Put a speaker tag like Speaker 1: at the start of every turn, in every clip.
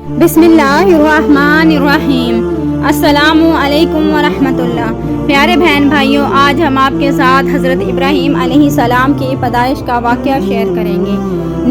Speaker 1: बिस्मिल्लाहिर्रहमानिर्रहीम। अस्सलामु अलैकुम वरहमत उल्लाह। प्यारे बहन भाइयों, आज हम आपके साथ हज़रत इब्राहीम अलैहिस्सलाम की पैदाइश का वाक़या शेयर करेंगे।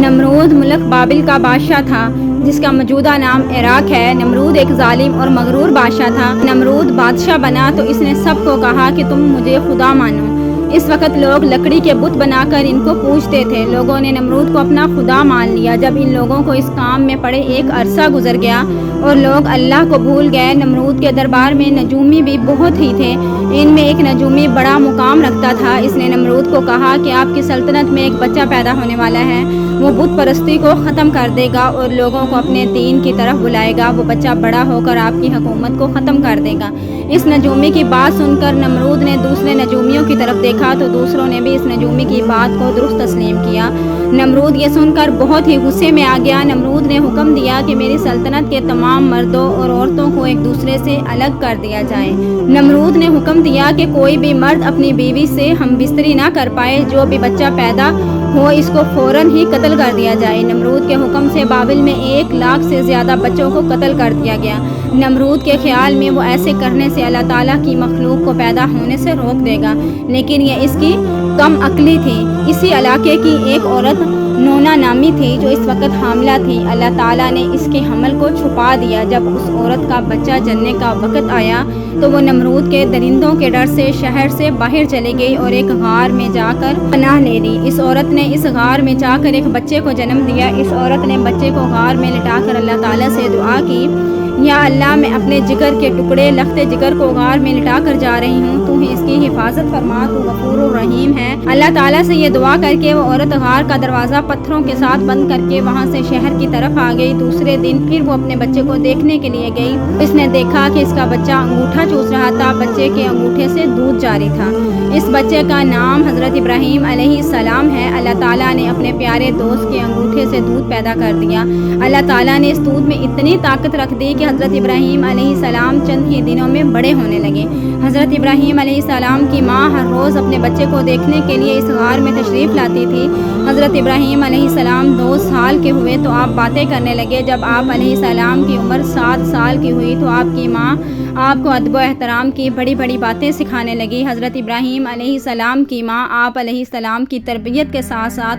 Speaker 1: नमरूद मुल्क बाबिल का बादशाह था, जिसका मौजूदा नाम इराक है। नमरूद एक जालिम और मगरूर बादशाह था। नमरूद बादशाह बना तो इसने सबको कहा कि तुम मुझे खुदा मानो। इस वक्त लोग लकड़ी के बुत बनाकर इनको पूजते थे। लोगों ने नमरूद को अपना खुदा मान लिया। जब इन लोगों को इस काम में पड़े एक अरसा गुजर गया और लोग अल्लाह को भूल गए। नमरूद के दरबार में नजूमी भी बहुत ही थे। इनमें एक नजूमी बड़ा मुकाम रखता था। इसने नमरूद को कहा कि आपकी सल्तनत में एक बच्चा पैदा होने वाला है, वो बुत परस्ती को ख़त्म कर देगा और लोगों को अपने दीन की तरफ बुलाएगा। वो बच्चा बड़ा होकर आपकी हुकूमत को ख़त्म कर देगा। इस नजूमी की बात सुनकर नमरूद ने दूसरे नजूमियों की तरफ देखा तो दूसरों ने भी इस नजूमी की बात को दुरुस्त तस्लीम किया। नमरूद ये सुनकर बहुत ही गुस्से में आ गया। नमरूद ने हुक्म दिया कि मेरी सल्तनत के तमाम मर्दों और औरतों को एक दूसरे से अलग कर दिया जाए। नमरूद ने हुक्म दिया कि कोई भी मर्द अपनी बीवी से हमबिस्तरी ना कर पाए। जो भी बच्चा पैदा हो इसको फ़ौरन ही कत्ल कर दिया जाए। नमरूद के हुक्म से बाबिल में 1 लाख से ज़्यादा बच्चों को कत्ल कर दिया गया। नमरूद के ख्याल में वो ऐसे करने से अल्लाह ताला की मखलूक को पैदा होने से रोक देगा, लेकिन ये इसकी कम अक्ली थी। इसी इलाके की एक औरत नोना नामी थी जो इस वक्त हामला थी। अल्लाह ताला ने इसके हमल को छुपा दिया। जब उस औरत का बच्चा जनने का वक्त आया तो वो नमरूद के दरिंदों के डर से शहर से बाहर चली गई और एक गार में जाकर पनाह ले ली। इस औरत ने इस गार में जाकर एक बच्चे को जन्म दिया। इस औरत ने बच्चे को गार में लिटाकर अल्लाह ताला से दुआ की, या अल्लाह, मैं अपने जिगर के टुकड़े लख्ते जिगर को गार में लिटा कर जा रही हूँ, तू ही इसकी हिफाजत फरमा, तू गफूरुर रहीम है। अल्लाह ताला से ये दुआ करके वो औरत गार का दरवाज़ा पत्थरों के साथ बंद करके वहाँ से शहर की तरफ आ गई। दूसरे दिन फिर वो अपने बच्चे को देखने के लिए गई। इसने देखा कि इसका बच्चा अंगूठा चूस रहा था। बच्चे के अंगूठे से दूध जारी था। इस बच्चे का नाम हज़रत इब्राहीम अलैहिस्सलाम है। अल्लाह ताला ने अपने प्यारे दोस्त के अंगूठे से दूध पैदा कर दिया। अल्लाह ताला ने इस दूध में इतनी ताकत रख दी कि हज़रत इब्राहीम अलैहिस्सलाम चंद ही दिनों में बड़े होने लगे। हज़रत इब्राहीम अलैहिस्सलाम की माँ हर रोज़ अपने बच्चे को देखने के लिए इस गार में तशरीफ़ लाती थी। हज़रत इब्राहीम अलैहिस्सलाम 2 साल के हुए तो आप बातें करने लगे। जब आप अलैहिस्सलाम की उम्र 7 साल की हुई तो आपकी माँ आपको अदब व एहतराम की बड़ी बड़ी बातें सिखाने लगी। हज़रत इब्राहीम अलैहिस्सलाम की माँ आप अलैहिस्सलाम की तरबियत के साथ साथ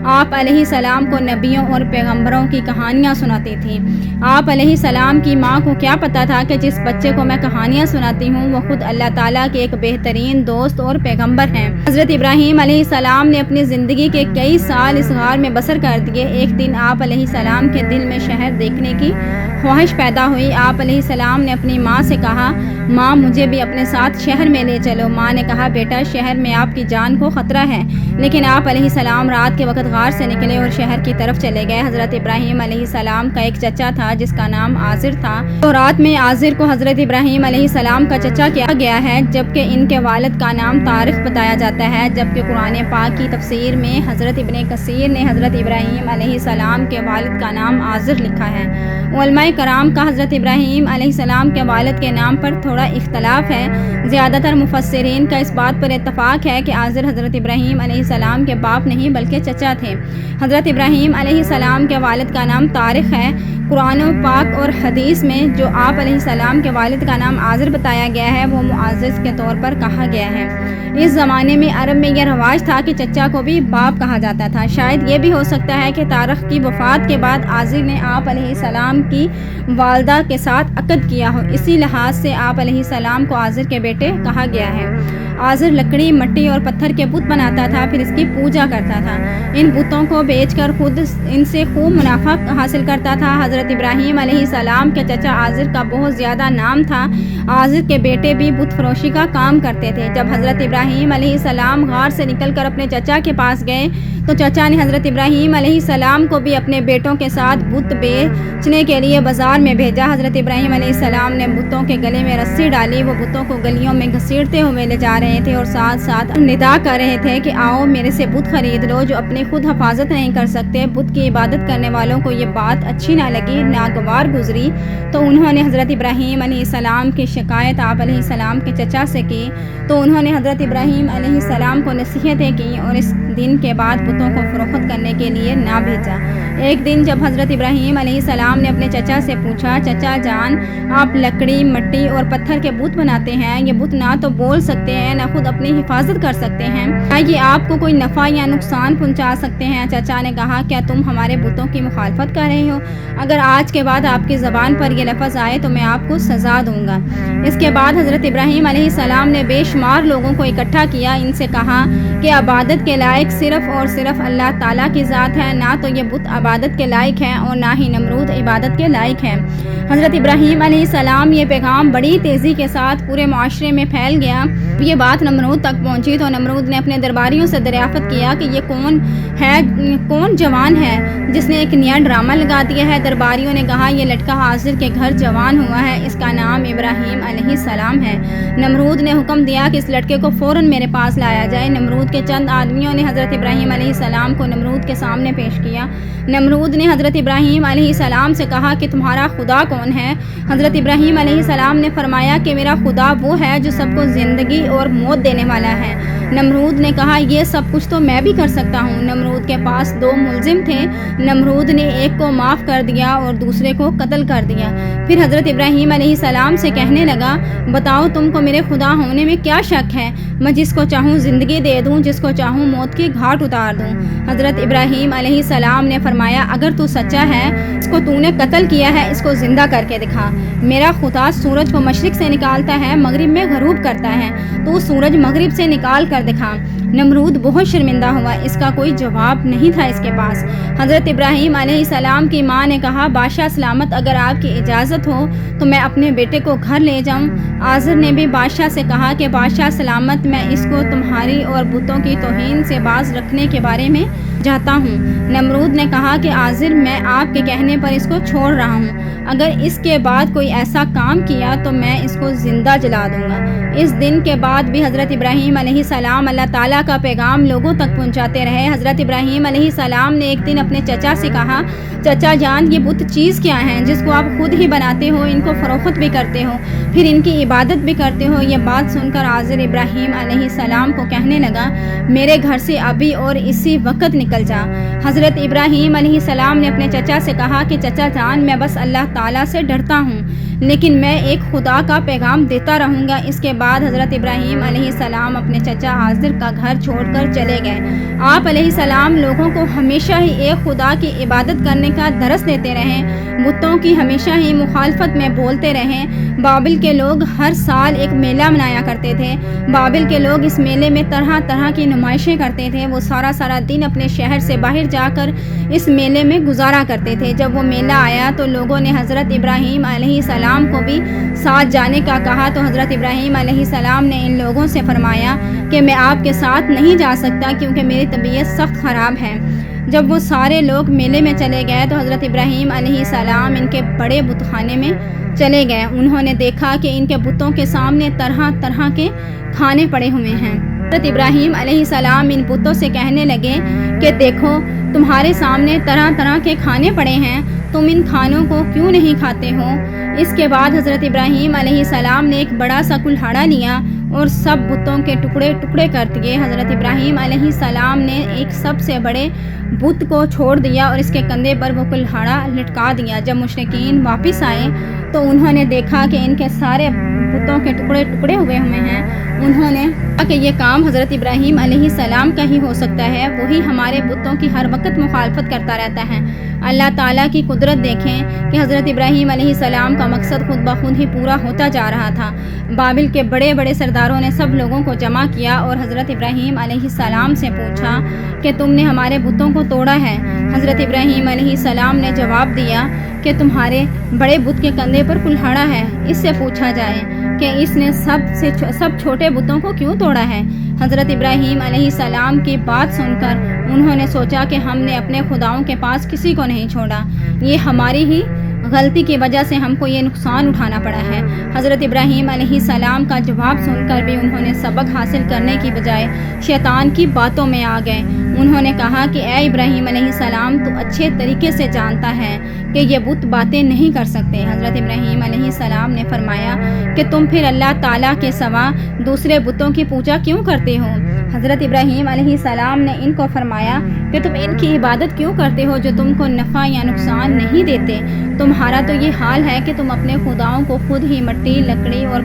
Speaker 1: आप अलैहिस्सलाम को नबियों और पैगंबरों की कहानियाँ सुनाती थी। आप अलैहिस्सलाम की माँ को क्या पता था कि जिस बच्चे को मैं कहानियाँ सुनाती हूँ वो खुद अल्लाह ताला के एक बेहतरीन दोस्त और पैगंबर हैं। हज़रत इब्राहीम अलैहिस्सलाम ने अपनी ज़िंदगी के कई साल इस गार में बसर कर दिए। एक दिन आप अलैहिस्सलाम के दिल में शहर देखने की ख्वाहिश पैदा हुई। आप अलैहिस्सलाम ने अपनी माँ से कहा, माँ, मुझे भी अपने साथ शहर में ले चलो। माँ ने कहा, बेटा, शहर में आपकी जान को ख़तरा है। लेकिन आप अलैहिस्सलाम रात के वक्त गार से निकले और शहर की तरफ चले गए। हज़रत इब्राहीम अलैहिस्सलाम का एक चचा था जिसका नाम आज़िर था। तो रात में आज़िर को हज़रत इब्राहीम अलैहिस्सलाम का चचा किया गया है, जबकि इनके वालिद का नाम तारिक बताया जाता है। जबकि कुरान पाक की तफसीर में हज़रत इब्ने कसीर ने हज़रत इब्राहीम अलैहिस्सलाम के वालिद का नाम आज़िर लिखा है। उलमाए कराम का हज़रत इब्राहीम अलैहिस्सलाम के वालिद के नाम पर थोड़ा इख्तलाफ है। ज़्यादातर मुफस्सिरीन का इस बात पर इत्तफाक है कि आज़िर हज़रत इब्राहीम अलैहिस्सलाम के बाप नहीं बल्कि चचा थे। हज़रत इब्राहीम अलैहिस्सलाम के वालिद का नाम तारिक है। कुरान पाक और हदीस में जो आप अलैहिस्सलाम के वालिद का नाम आज़िर बताया गया है वो मुअज़्ज़िज़ के तौर पर कहा गया है। इस ज़माने में अरब में यह रवाज था कि चचा को भी बाप कहा जाता था। शायद ये भी हो सकता है कि तारिक की वफ़ात के बाद आज़िर ने आप अलैहिस्सलाम की वालदा के साथ अक़द किया हो। इसी लिहाज से आप अलैहिस्सलाम को आज़िर के बेटे कहा गया है। आज़िर लकड़ी, मिट्टी और पत्थर के बुत बनाता था, फिर इसकी पूजा करता था। इन बुतों को बेचकर खुद इनसे खूब मुनाफा हासिल करता था। हज़रत इब्राहीम अलैहिस्सलाम के चचा आज़िर का बहुत ज़्यादा नाम था। आज़िर के बेटे भी बुत फरोशी का काम करते थे। जब हज़रत इब्राहीम अलैहिस्सलाम गार से निकलकर अपने चचा के पास गए तो चचा ने हज़रत इब्राहीम अलैहिस्सलाम को भी अपने बेटों के साथ बुत बेचने के लिए बाज़ार में भेजा। हज़रत इब्राहीम अलैहिस्सलाम ने बुतों के गले में रस्सी डाली। वो बुतों को गलियों में घसीटते हुए ले जा रहे थे और साथ साथ निदा कर रहे थे कि आओ मेरे से बुत खरीद लो। जो अपनी खुद हिफाजत नहीं कर सकते, बुत की इबादत करने वालों को ये बात अच्छी ना लगी, नागवार गुजरी, तो उन्होंने हज़रत इब्राहीम अलैहिस्सलाम की शिकायत आप अलैहिस्सलाम के चचा से की। तो उन्होंने हज़रत इब्राहीम अलैहिस्सलाम को नसीहतें की और इस दिन के बाद बुतों को फरोख्त करने के लिए ना भेजा। एक दिन जब हज़रत इब्राहीम अलैहिस्सलाम ने अपने चचा से पूछा, चचा जान आप लकड़ी, मिट्टी और पत्थर के बुत बनाते हैं, ये बुत ना तो बोल सकते हैं ना खुद अपनी हिफाजत कर सकते हैं, क्या ये आपको कोई नफ़ा या नुकसान पहुंचा सकते हैं? चचा ने कहा, क्या तुम हमारे बुतों की मुखालफत कर रहे हो? अगर आज के बाद आपकी ज़बान पर यह लफ्ज़ आए तो मैं आपको सज़ा दूंगा। इसके बाद हज़रत इब्राहीम अलैहिस्सलाम ने बेशुमार लोगों को इकट्ठा किया। इनसे कहा कि इबादत के लायक सिर्फ़ और सिर्फ अल्लाह ताला की ज़ात है, ना तो ये बुत इबादत के लायक है और ना ही नमरूद इबादत के लायक है। हज़रत इब्राहीम अलैहिस्सलाम ये पैगाम बड़ी तेज़ी के साथ पूरे माशरे में फैल गया। ये बात नमरूद तक पहुंची तो नमरूद ने अपने दरबारियों से दरियाफ़त किया कि ये कौन जवान है जिसने एक नया ड्रामा लगा दिया है। दरबारियों ने कहा, ये लड़का हाजिर के घर जवान हुआ है, इसका नाम इब्राहीम अलैहिस्सलाम है। नमरूद ने हुक्म दिया कि इस लड़के को फ़ौरन मेरे पास लाया जाए। नमरूद के चंद आदमियों ने हज़रत इब्राहीम अलैहिस्सलाम को नमरूद के सामने पेश किया। नमरूद ने हज़रत इब्राहीम अलैहिस्सलाम से कहा कि तुम्हारा खुदा कौन है? हज़रत इब्राहीम अलैहिस्सलाम ने फरमाया कि मेरा खुदा वो है जो सबको ज़िंदगी और मौत देने वाला है। नमरूद ने कहा, ये सब कुछ तो मैं भी कर सकता हूँ। नमरूद के पास 2 मुलजिम थे। नमरूद ने एक को माफ़ कर दिया और दूसरे को कत्ल कर दिया। फिर हज़रत इब्राहीम अलैहिस्सलाम से कहने लगा, बताओ तुमको मेरे खुदा होने में क्या शक है? मैं जिसको चाहूँ ज़िंदगी दे दूँ, जिसको चाहूँ मौत के घाट उतार दूँ। हज़रत इब्राहीम अलैहिस्सलाम ने फरमाया, अगर तू सच्चा है, इसको तूने कत्ल किया है, इसको ज़िंदा करके दिखा। मेरा खुदा सूरज को मशरिक़ से निकालता है, मगरिब में गरूब करता है, तो सूरज मगरिब से निकाल कर दिखा। नमरूद बहुत शर्मिंदा हुआ, इसका कोई जवाब नहीं था इसके पास। हज़रत इब्राहीम अलैहिस्सलाम की माँ ने कहा, बादशाह सलामत, अगर आपकी इजाज़त हो तो मैं अपने बेटे को घर ले जाऊँ। आज़र ने भी बादशाह से कहा कि बादशाह सलामत, मैं इसको तुम्हारी और बुतों की तौहीन से बाज रखने के बारे में चाहता हूँ। नमरूद ने कहा कि आज़र, मैं आपके कहने पर इसको छोड़ रहा हूँ, अगर इसके बाद कोई ऐसा काम किया तो मैं इसको ज़िंदा जला दूँगा। इस दिन के बाद भी हज़रत इब्राहीम अलैहिस्सलाम अल्लाह ताला का पैगाम लोगों तक पहुँचाते रहे। हज़रत इब्राहीम अलैहिस्सलाम ने एक दिन अपने चचा से कहा, चचा जान ये बुत चीज़ क्या है जिसको आप खुद ही बनाते हो, इनको फ़रोख्त भी करते हो, फिर इनकी इबादत भी करते हो? ये बात सुनकर आज़र इब्राहीम अलैहिस्सलाम को कहने लगा, मेरे घर से अभी और इसी वक्त निकल जा। हज़रत इब्राहीम अलैहिस्सलाम ने अपने चचा से कहा कि चचा जान, मैं बस अल्लाह ताला से डरता हूँ, लेकिन मैं एक खुदा का पैगाम देता रहूँगा। इसके बाद हज़रत इब्राहीम अलैहिस्सलाम अपने चचा आज़र का घर छोड़कर चले गए। आप अलैहिस्सलाम लोगों को हमेशा ही एक खुदा की इबादत करने का दरस देते रहें, बुतों की हमेशा ही मुखालफत में बोलते रहें। बाबिल के लोग हर साल एक मेला मनाया करते थे। बाबिल के लोग इस मेले में तरह तरह की नुमाइशें करते थे। वो सारा दिन अपने शहर से बाहर जाकर इस मेले में गुजारा करते थे। जब वो मेला आया तो लोगों ने हज़रत इब्राहीम अलैहिस्सलाम को भी साथ जाने का कहा, तो हज़रत इब्राहीम अलैहिस्सलाम ने इन लोगों से फरमाया कि मैं आपके साथ नहीं जा सकता क्योंकि मेरी तबीयत सख्त ख़राब है। जब वो सारे लोग मेले में चले गए तो हज़रत इब्राहीम अलैहिस्सलाम इनके बड़े बुतखाने में चले गए। उन्होंने देखा कि इनके बुतों के सामने तरह तरह के खाने पड़े हुए हैं। हज़रत इब्राहीम अलैहिस्सलाम इन बुतों से कहने लगे कि देखो, तुम्हारे सामने तरह तरह के खाने पड़े हैं, तुम इन खानों को क्यों नहीं खाते हो? इसके बाद हज़रत इब्राहीम अलैहिस्सलाम ने एक बड़ा सा कुल्हाड़ा लिया और सब बुतों के टुकड़े टुकड़े कर दिए। हज़रत इब्राहीम अलैहिस्सलाम ने एक सबसे बड़े बुत को छोड़ दिया और इसके कंधे पर वो कुल्हाड़ा लटका दिया। जब मुशरिकीन वापस आए तो उन्होंने देखा कि इनके सारे बुतों के टुकड़े टुकड़े हुए हैं। उन्होंने कहा कि ये काम हज़रत इब्राहीम अलैहिस्सलाम का ही हो सकता है, वही हमारे बुतों की हर वक्त मुखालफत करता रहता है। अल्लाह ताला की कुदरत देखें कि हज़रत इब्राहीम अलैहिस्सलाम का मकसद खुद ब खुद ही पूरा होता जा रहा था। बाबिल के बड़े बड़े सरदारों ने सब लोगों को जमा किया और हज़रत इब्राहीम अलैहिस्सलाम से पूछा कि तुमने हमारे बुतों को तोड़ा है? हज़रत इब्राहीम अलैहिस्सलाम ने जवाब दिया कि तुम्हारे बड़े बुत के कंधे पर कुल्हाड़ा है, इससे पूछा जाए कि इसने सब छोटे बुतों को क्यों तोड़ा है। हज़रत इब्राहीम अलैहिस्सलाम की बात सुनकर उन्होंने सोचा कि हमने अपने खुदाओं के पास किसी को नहीं छोड़ा, ये हमारी ही गलती की वजह से हमको ये नुकसान उठाना पड़ा है। हज़रत इब्राहीम अलैहिस्सलाम का जवाब सुनकर भी उन्होंने सबक हासिल करने की बजाय शैतान की बातों में आ गए। انہوں نے کہا کہ اے ابراہیم علیہ السلام تو اچھے طریقے سے جانتا ہے کہ یہ بت باتیں نہیں کر سکتے۔ حضرت ابراہیم علیہ السلام نے فرمایا کہ تم پھر اللہ تعالیٰ کے سوا دوسرے بتوں کی پوجا کیوں کرتے ہو؟ حضرت ابراہیم علیہ السلام نے ان کو فرمایا کہ تم ان کی عبادت کیوں کرتے ہو جو تم کو نفع یا نقصان نہیں دیتے؟ تمہارا تو یہ حال ہے کہ تم اپنے خداؤں کو خود ہی مٹی، لکڑی اور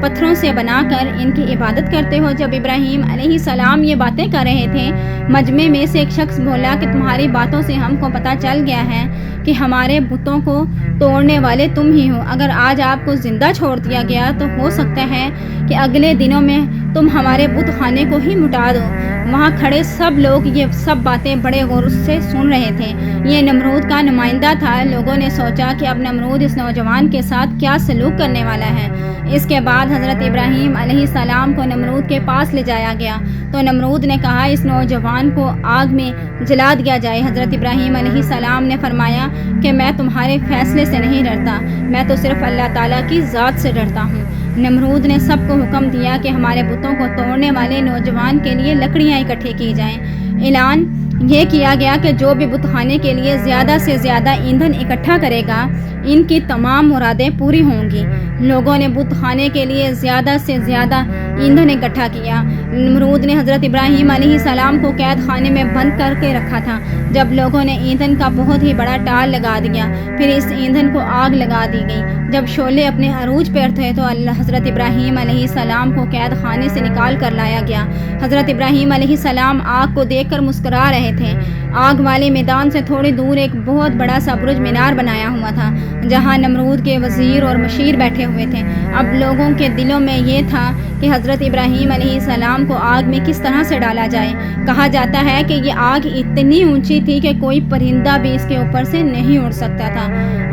Speaker 1: پتھروں سے بنا کر ان کی عبادت کرتے ہو۔ جب ابراہیم علیہ السلام یہ باتیں کر رہے تھے، مجمع میں سے ایک شخص بولا کہ تمہاری باتوں سے ہم کو پتہ چل گیا ہے کہ ہمارے بتوں کو توڑنے والے تم ہی ہو۔ اگر آج آپ کو زندہ چھوڑ دیا گیا تو ہو سکتا ہے کہ اگلے دنوں میں تم ہمارے بت خانے کو ہی مٹا دو۔ وہاں کھڑے سب لوگ یہ سب باتیں بڑے غور سے سن رہے تھے۔ یہ نمرود کا نمائندہ تھا۔ لوگوں نے سوچا کہ اب نمرود اس نوجوان کے ساتھ کیا سلوک کرنے والا ہے۔ اس کے بعد حضرت ابراہیم علیہ السلام کو نمرود کے پاس لے جایا گیا تو نمرود نے کہا اس نوجوان کو آگ میں جلا دیا جائے۔ حضرت ابراہیم علیہ السلام نے فرمایا کہ میں تمہارے فیصلے سے نہیں ڈرتا، میں تو صرف اللہ تعالیٰ کی ذات سے ڈرتا ہوں۔ نمرود نے سب کو حکم دیا کہ ہمارے بتوں کو توڑنے والے نوجوان کے لیے لکڑیاں اکٹھے کی جائیں۔ اعلان یہ کیا گیا کہ جو بھی بت خانے کے لیے زیادہ سے زیادہ ایندھن اکٹھا کرے گا ان کی تمام مرادیں پوری ہوں گی۔ لوگوں نے بت خانے کے لیے زیادہ سے زیادہ ایندھن اکٹھا کیا۔ نمرود نے حضرت ابراہیم علیہ السلام کو قید خانے میں بند کر کے رکھا تھا۔ جب لوگوں نے ایندھن کا بہت ہی بڑا ٹال لگا دیا، پھر اس ایندھن کو آگ لگا دی گئی۔ جب شعلے اپنے عروج پر تھے تو حضرت ابراہیم علیہ السلام کو قید خانے سے نکال کر لایا گیا۔ حضرت ابراہیم علیہ السلام آگ کو دیکھ کر مسکرا رہے تھے۔ آگ والے میدان سے تھوڑی دور ایک بہت بڑا سا برج مینار بنایا ہوا تھا جہاں نمرود کے وزیر اور مشیر بیٹھے ہوئے تھے۔ اب لوگوں کے دلوں میں یہ تھا کہ حضرت ابراہیم علیہ السلام کو آگ میں کس طرح سے ڈالا جائے۔ کہا جاتا ہے کہ یہ آگ اتنی اونچی تھی کہ کوئی پرندہ بھی اس کے اوپر سے نہیں اڑ سکتا تھا۔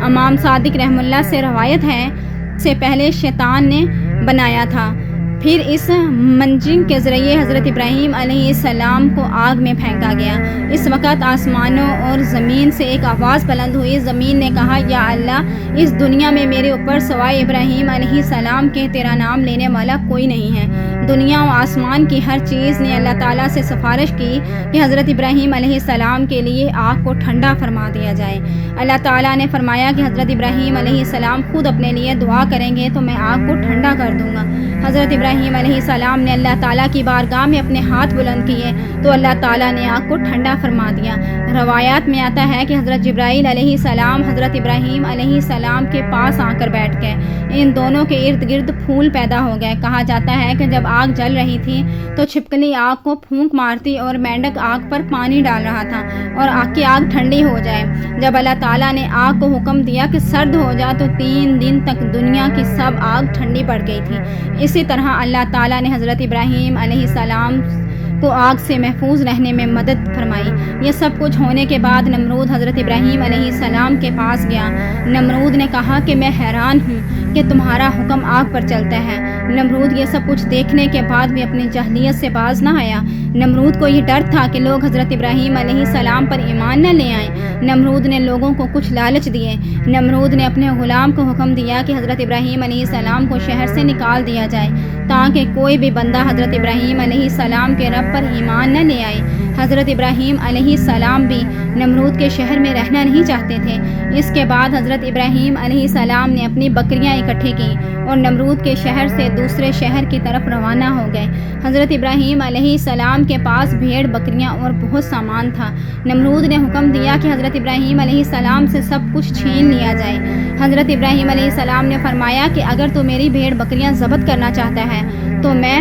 Speaker 1: امام صادق رحمہ اللہ سے روایت ہے سے پہلے شیطان نے بنایا تھا، پھر اس منجنگ کے ذریعے حضرت ابراہیم علیہ السلام کو آگ میں پھینکا گیا۔ اس وقت آسمانوں اور زمین سے ایک آواز بلند ہوئی۔ زمین نے کہا یا اللہ، اس دنیا میں میرے اوپر سوائے ابراہیم علیہ السلام کے تیرا نام لینے والا کوئی نہیں ہے۔ دنیا و آسمان کی ہر چیز نے اللہ تعالیٰ سے سفارش کی کہ حضرت ابراہیم علیہ السلام کے لیے آگ کو ٹھنڈا فرما دیا جائے۔ اللہ تعالیٰ نے فرمایا کہ حضرت ابراہیم علیہ السلام خود اپنے لیے دعا کریں گے تو میں آگ کو ٹھنڈا کر دوں گا۔ حضرت ابراہیم علیہ السلام نے اللہ تعالیٰ کی بارگاہ میں اپنے ہاتھ بلند کیے تو اللہ تعالیٰ نے آگ کو ٹھنڈا فرما دیا۔ روایات میں آتا ہے کہ حضرت جبرائیل علیہ السلام حضرت ابراہیم علیہ السلام کے پاس آ کر بیٹھ گئے۔ ان دونوں کے ارد گرد پھول پیدا ہو گئے۔ کہا جاتا ہے کہ جب آگ جل رہی تھی تو چھپکلی آگ کو پھونک مارتی اور مینڈک آگ پر پانی ڈال رہا تھا اور آگ کی آگ ٹھنڈی ہو جائے۔ جب اللہ تعالیٰ نے آگ کو حکم دیا کہ سرد ہو جا تو 3 دن تک دنیا کی سب آگ ٹھنڈی پڑ گئی تھی۔ اسی طرح اللہ تعالیٰ نے حضرت ابراہیم علیہ السلام کو آگ سے محفوظ رہنے میں مدد فرمائی۔ یہ سب کچھ ہونے کے بعد نمرود حضرت ابراہیم علیہ السلام کے پاس گیا۔ نمرود نے کہا کہ میں حیران ہوں کہ تمہارا حکم آگ پر چلتا ہے۔ نمرود یہ سب کچھ دیکھنے کے بعد بھی اپنی جاہلیت سے باز نہ آیا۔ نمرود کو یہ ڈر تھا کہ لوگ حضرت ابراہیم علیہ السلام پر ایمان نہ لے آئیں۔ نمرود نے لوگوں کو کچھ لالچ دیے۔ نمرود نے اپنے غلام کو حکم دیا کہ حضرت ابراہیم علیہ السلام کو شہر سے نکال دیا جائے تاکہ کوئی بھی بندہ حضرت ابراہیم علیہ السلام کے رب پر ایمان نہ لے آئے۔ حضرت ابراہیم علیہ السلام بھی نمرود کے شہر میں رہنا نہیں چاہتے تھے۔ اس کے بعد حضرت ابراہیم علیہ السلام نے اپنی بکریاں اکٹھی کی اور نمرود کے شہر سے دوسرے شہر کی طرف روانہ ہو گئے۔ حضرت ابراہیم علیہ السلام کے پاس بھیڑ، بکریاں اور بہت سامان تھا۔ نمرود نے حکم دیا کہ حضرت ابراہیم علیہ السلام سے سب کچھ چھین لیا جائے۔ حضرت ابراہیم علیہ السلام نے فرمایا کہ اگر تو میری بھیڑ بکریاں ضبط کرنا چاہتا ہے تو میں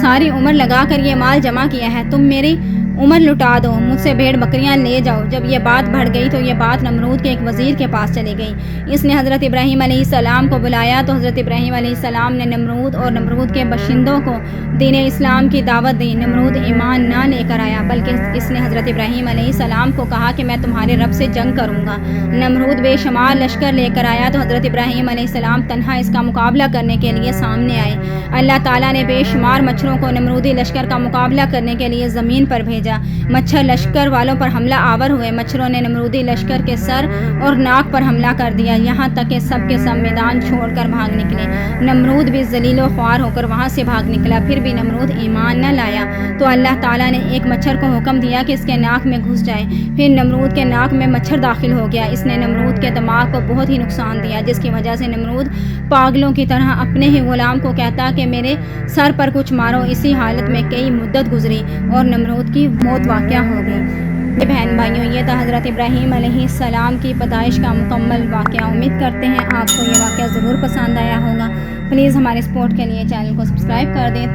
Speaker 1: ساری عمر لگا کر یہ مال جمع کیا ہے، تم میری عمر لٹا دو، مجھ سے بھیڑ بکریاں لے جاؤ۔ جب یہ بات بڑھ گئی تو یہ بات نمرود کے ایک وزیر کے پاس چلی گئی۔ اس نے حضرت ابراہیم علیہ السلام کو بلایا تو حضرت ابراہیم علیہ السلام نے نمرود اور نمرود کے باشندوں کو دین اسلام کی دعوت دی۔ نمرود ایمان نہ لے کر آیا بلکہ اس نے حضرت ابراہیم علیہ السلام کو کہا کہ میں تمہارے رب سے جنگ کروں گا۔ نمرود بے شمار لشکر لے کر آیا تو حضرت ابراہیم علیہ السلام تنہا اس کا مقابلہ کرنے کے لیے سامنے آئے۔ اللہ تعالیٰ نے بے شمار مچھروں کو نمرودی لشکر کا مقابلہ کرنے کے لیے زمین پر بھیجا۔ भेजा। मच्छर लश्कर वालों पर हमला आवर हुए। मच्छरों ने नमरूदी लश्कर के सर और नाक पर हमला कर दिया, यहाँ तक कि सब के सब मैदान छोड़कर भाग निकले। नमरूद भी जलील व ख्वार होकर वहाँ से भाग निकला। फिर भी नमरूद ईमान न लाया तो अल्लाह ताला ने एक मच्छर को हुक्म दिया कि इसके नाक में घुस जाए। फिर नमरूद के नाक में मच्छर दाखिल हो गया। इसने नमरूद के दिमाग को बहुत ही नुकसान दिया, जिसकी वजह से नमरूद पागलों की तरह अपने ही गुलाम को कहता कि मेरे सर पर कुछ मारो। इसी हालत में कई मुद्दत गुजरी और नमरूद की मौत वाक़या हो गई। बहन भाइयों, ये था हज़रत इब्राहीम अलैहिस्सलाम की पैदाइश का मुकम्मल वाक़या। उम्मीद करते हैं आपको ये वाक़या ज़रूर पसंद आया होगा। प्लीज़ हमारे सपोर्ट के लिए चैनल को सब्सक्राइब कर दें।